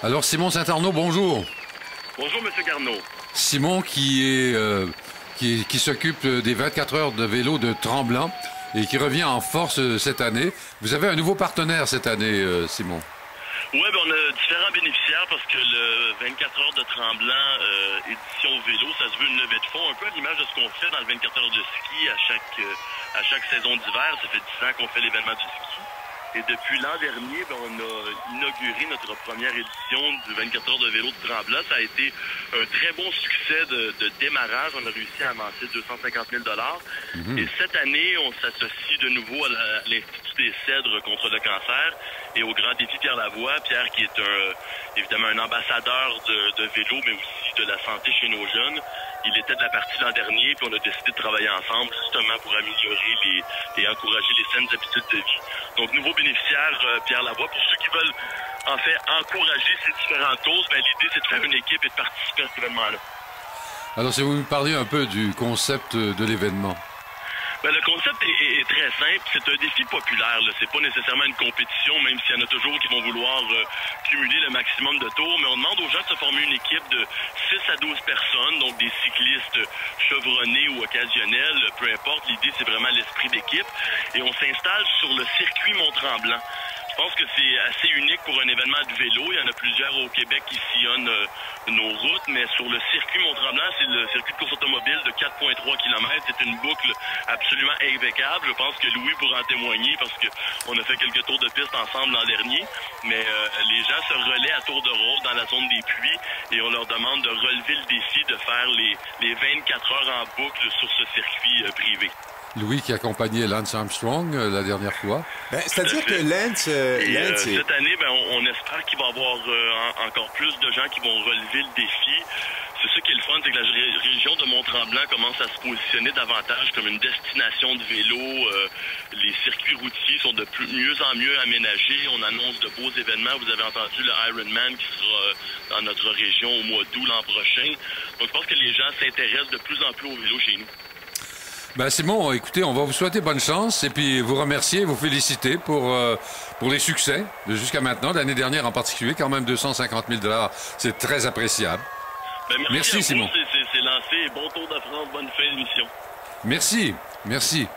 Alors Simon Saint-Arnaud, bonjour. Bonjour, Monsieur Garneau. Simon qui s'occupe des 24 heures de vélo de Tremblant et qui revient en force cette année. Vous avez un nouveau partenaire cette année, Simon. Oui, on a différents bénéficiaires parce que le 24 heures de Tremblant édition vélo, ça se veut une levée de fonds, un peu à l'image de ce qu'on fait dans le 24 heures de ski à chaque saison d'hiver. Ça fait 10 ans qu'on fait l'événement du ski. Et depuis l'an dernier, on a inauguré notre première édition du 24 heures de vélo de Tremblant. Ça a été un très bon succès de démarrage. On a réussi à amasser 250 000 Et cette année, on s'associe de nouveau à l'Institut des Cèdres contre le cancer et au Grand Défi Pierre Lavoie. Pierre qui est évidemment un ambassadeur de vélo, mais aussi de la santé chez nos jeunes. Il était de la partie l'an dernier, puis on a décidé de travailler ensemble justement pour améliorer et encourager les saines habitudes de vie. Donc, nouveau bénéficiaire, Pierre Lavoie. Pour ceux qui veulent, en fait, encourager ces différentes causes, l'idée, c'est de faire une équipe et de participer à cet événement-là. Alors, si vous me parliez un peu du concept de l'événement. Le concept est très simple. C'est un défi populaire. C'est pas nécessairement une compétition, même s'il y en a toujours qui vont vouloir cumuler le maximum de tours. Mais on demande aux gens de se former une équipe de 6 à 12 personnes, donc des cyclistes chevronnés ou occasionnels, peu importe. L'idée, c'est vraiment l'esprit d'équipe. Et on s'installe sur le circuit Mont-Tremblant. Je pense que c'est assez unique pour un événement de vélo. Il y en a plusieurs au Québec qui sillonnent nos routes, mais sur le circuit Mont-Tremblant, c'est le circuit de course automobile de 4,3 km. C'est une boucle absolument impeccable. Je pense que Louis pourra en témoigner parce qu'on a fait quelques tours de piste ensemble l'an dernier. Mais les gens se relaient à tour de rôle dans la zone des puits et on leur demande de relever le défi de faire les 24 heures en boucle sur ce circuit privé. Louis qui accompagnait Lance Armstrong la dernière fois. C'est-à-dire que Lance... cette année, on espère qu'il va y avoir encore plus de gens qui vont relever le défi. C'est ça qui est le fun, c'est que la région de Mont-Tremblant commence à se positionner davantage comme une destination de vélo. Les circuits routiers sont de mieux en mieux aménagés. On annonce de beaux événements. Vous avez entendu le Ironman qui sera dans notre région au mois d'août l'an prochain. Donc je pense que les gens s'intéressent de plus en plus au vélo chez nous. Simon, écoutez, on va vous souhaiter bonne chance et puis vous remercier, vous féliciter pour les succès jusqu'à maintenant, l'année dernière en particulier, quand même 250 000 $, c'est très appréciable. Merci Simon. C'est lancé, bon tour de France, bonne fin d'émission. Merci.